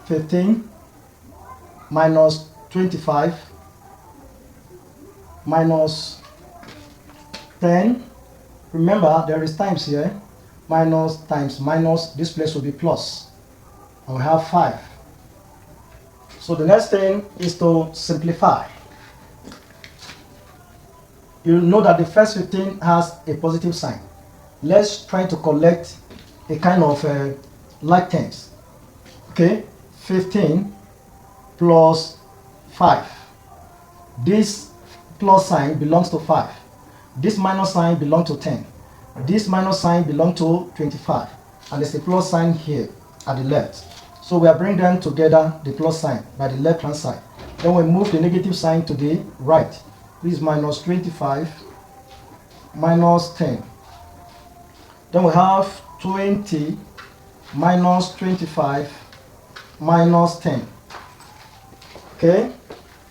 15 minus 25 minus 10. Remember, there is times here. Minus times minus, this place will be plus. And we have 5. So the next thing is to simplify. You know that the first 15 has a positive sign. Let's try to collect a kind of like terms. Okay, 15 plus 5. This plus sign belongs to 5. This minus sign belongs to 10. This minus sign belongs to 25. And there's a plus sign here at the left. So we are bringing them together, the plus sign, by the left hand side. Then we move the negative sign to the right. This is minus 25 minus 10. Then we have 20 minus 25 minus 10. Okay?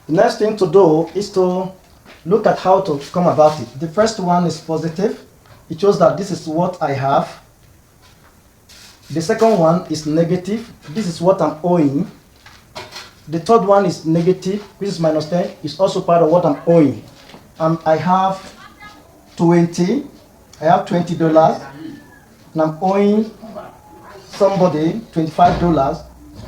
The next thing to do is to look at how to come about it. The first one is positive. It shows that this is what I have. The second one is negative. This is what I'm owing. The third one is negative, which is minus 10. It's also part of what I'm owing. I have 20. I have $20. And I'm owing somebody $25.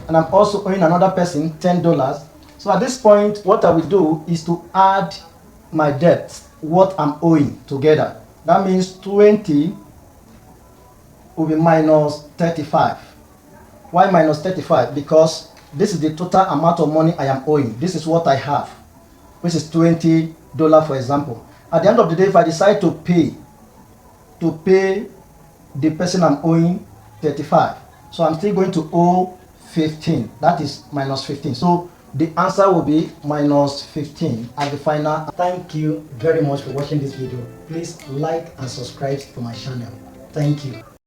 And I'm also owing another person $10. So at this point, what I will do is to add my debts, what I'm owing, together. That means 20 will be minus 35. Why minus 35? Because this is the total amount of money I am owing. This is what I have, which is $20, for example. At the end of the day, if I decide to pay the person I'm owing 35, so I'm still going to owe 15. That is minus 15. So the answer will be minus 15 as the final. Thank you very much for watching this video. Please like and subscribe to my channel. Thank you.